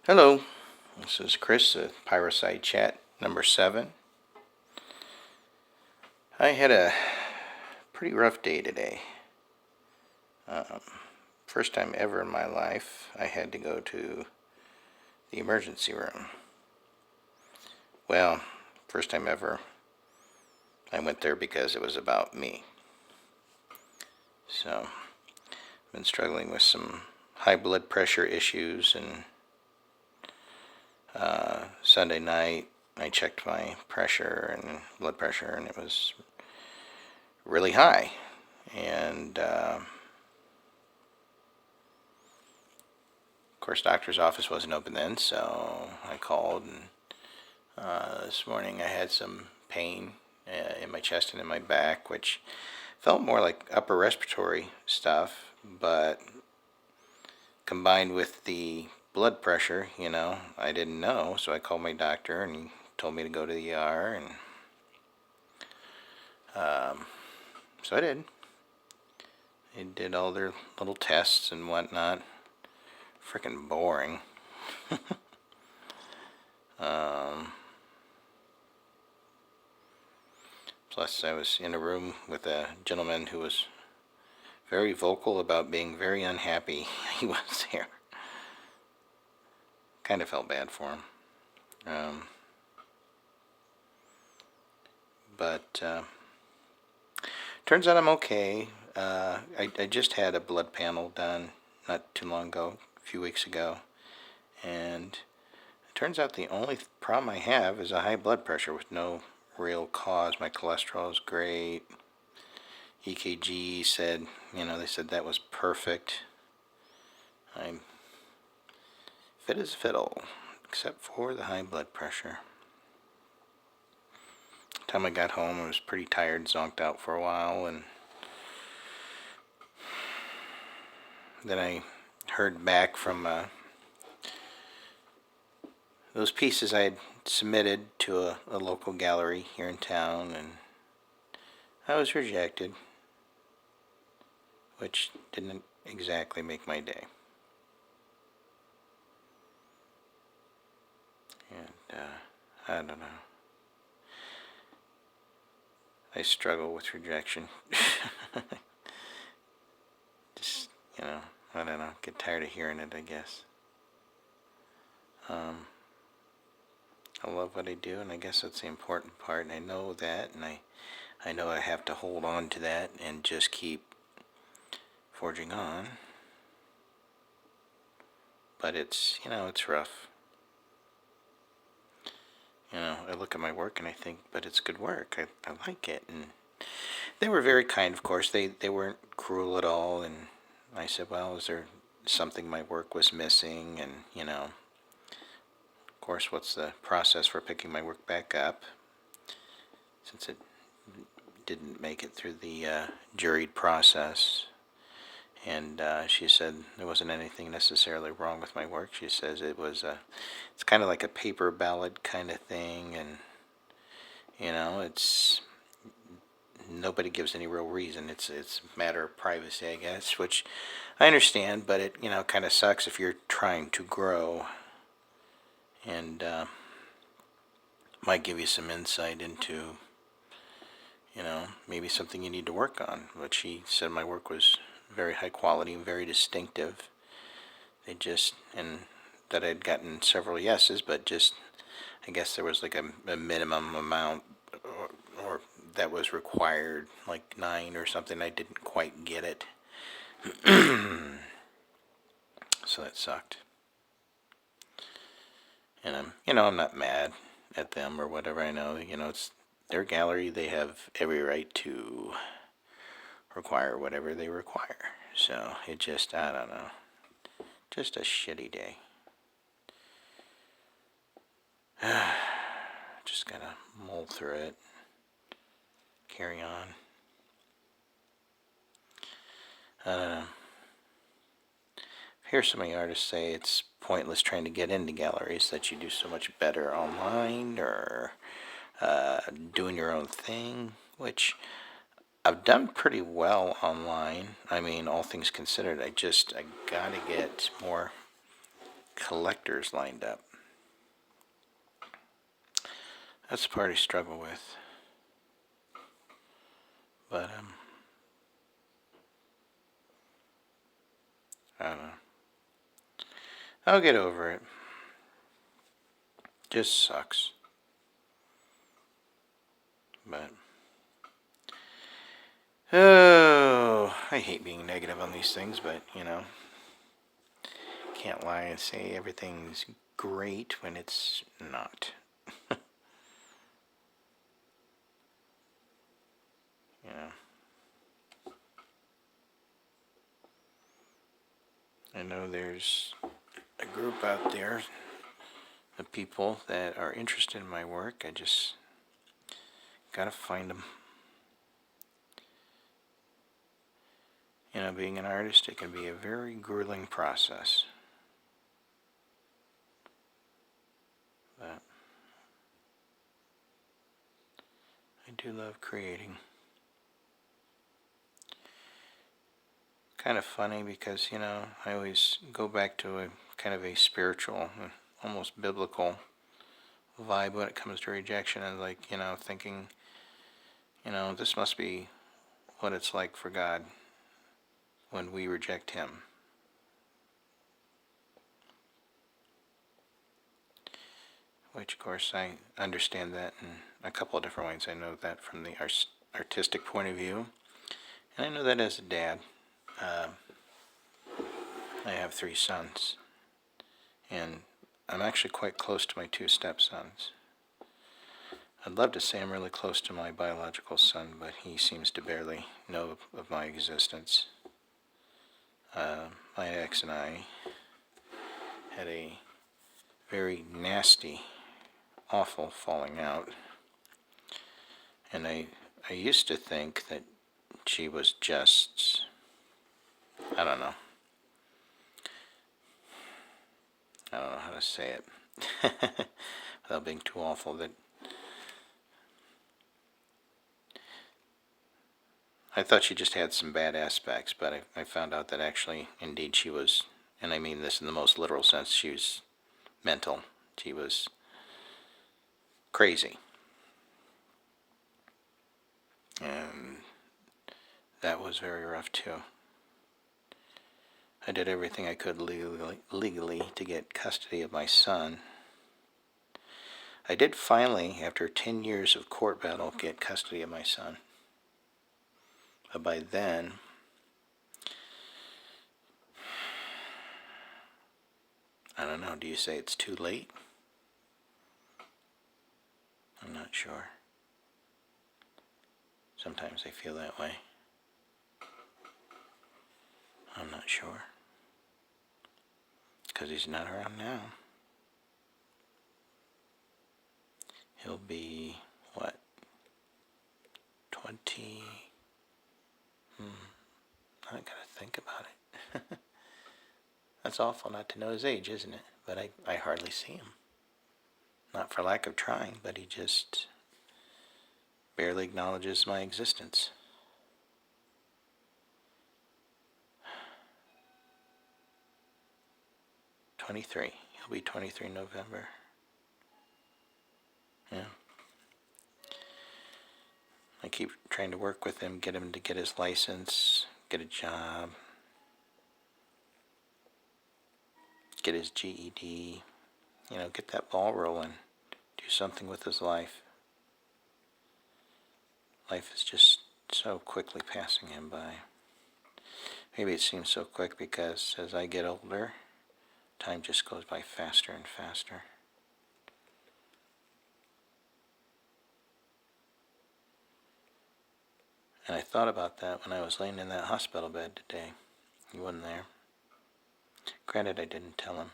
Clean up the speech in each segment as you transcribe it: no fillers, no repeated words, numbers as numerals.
Hello, this is Chris at Pyro Chat number 7. I had a pretty rough day today. Um, First time ever in my life I had to go to the emergency room. Well, first time ever I went there because it was about me. So, I've been struggling with some high blood pressure issues, and Sunday night I checked my pressure and blood pressure, and it was really high. And of course, doctor's office wasn't open then, so I called, and this morning I had some pain in my chest and in my back, which felt more like upper respiratory stuff, but combined with the blood pressure, I didn't know, so I called my doctor, and he told me to go to the ER, and so I did. They did all their little tests and whatnot. Freaking boring. Plus, I was in a room with a gentleman who was very vocal about being very unhappy he was there. Kind of felt bad for him. But turns out I'm okay. I just had a blood panel done not too long ago, a few weeks ago, and it turns out the only problem I have is a high blood pressure with no real cause. My cholesterol is great. EKG said, they said that was perfect. I'm fit as a fiddle, except for the high blood pressure. The time I got home, I was pretty tired, zonked out for a while, and then I heard back from those pieces I had submitted to a local gallery here in town, and I was rejected, which didn't exactly make my day. And I don't know. I struggle with rejection. Just, I don't know, get tired of hearing it, I guess. I love what I do, and I guess that's the important part, and I know that, and I know I have to hold on to that and just keep forging on. But it's, it's rough. I look at my work and I think, but it's good work. I like it. And they were very kind, of course. They weren't cruel at all. And I said, well, is there something my work was missing? And, of course, what's the process for picking my work back up? Since it didn't make it through the juried process. And she said there wasn't anything necessarily wrong with my work. She says it's kind of like a paper ballot kind of thing, and it's nobody gives any real reason. It's a matter of privacy, I guess, which I understand, but it kind of sucks if you're trying to grow, and might give you some insight into maybe something you need to work on. But she said my work was very high quality and very distinctive. And that I'd gotten several yeses, but just, I guess there was like a minimum amount or that was required, like 9 or something. I didn't quite get it. So that sucked. And I'm not mad at them or whatever. I know, it's their gallery. They have every right to require whatever they require. So it just, I don't know, just a shitty day. Just gotta mull through it, carry on. I don't know. I hear so many artists say it's pointless trying to get into galleries, that you do so much better online or doing your own thing, which I've done pretty well online. I mean, all things considered, I gotta get more collectors lined up. That's the part I struggle with. But, I don't know. I'll get over it. Just sucks. But, oh, I hate being negative on these things, but, you know, can't lie and say everything's great when it's not. You know. I know there's a group out there of people that are interested in my work. I just gotta find them. You know, being an artist, it can be a very grueling process. But I do love creating. Kind of funny because, you know, I always go back to a kind of a spiritual, almost biblical vibe when it comes to rejection, and like, you know, thinking, you know, this must be what it's like for God when we reject Him. Which, of course, I understand that in a couple of different ways. I know that from the artistic point of view, and I know that as a dad. I have 3 sons, and I'm actually quite close to my 2 stepsons. I'd love to say I'm really close to my biological son, but he seems to barely know of my existence. My ex and I had a very nasty, awful falling out, and I used to think that she was just, I don't know how to say it without being too awful, that I thought she just had some bad aspects, but I found out that actually, indeed, she was, and I mean this in the most literal sense, she was mental. She was crazy. And that was very rough too. I did everything I could legally to get custody of my son. I did finally, after 10 years of court battle, get custody of my son. But by then, I don't know, do you say it's too late? I'm not sure. Sometimes I feel that way. I'm not sure. Because he's not around now. He'll be, what, 20? I gotta think about it. That's awful not to know his age, isn't it? But I hardly see him. Not for lack of trying, but he just barely acknowledges my existence. '23. He'll be 23 in November. Yeah. I keep trying to work with him, get him to get his license, get a job, get his GED, you know, get that ball rolling, do something with his life. Life is just so quickly passing him by. Maybe it seems so quick because as I get older, time just goes by faster and faster. And I thought about that when I was laying in that hospital bed today. He wasn't there. Granted, I didn't tell him,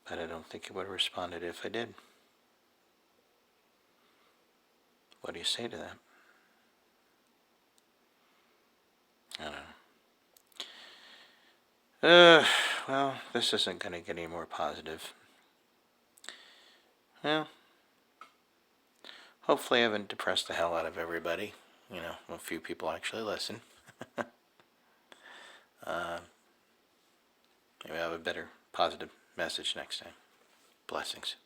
but I don't think he would have responded if I did. What do you say to that? I don't know. Well, this isn't going to get any more positive. Well, hopefully I haven't depressed the hell out of everybody. You know, a few people actually listen. Maybe I have a better positive message next time. Blessings.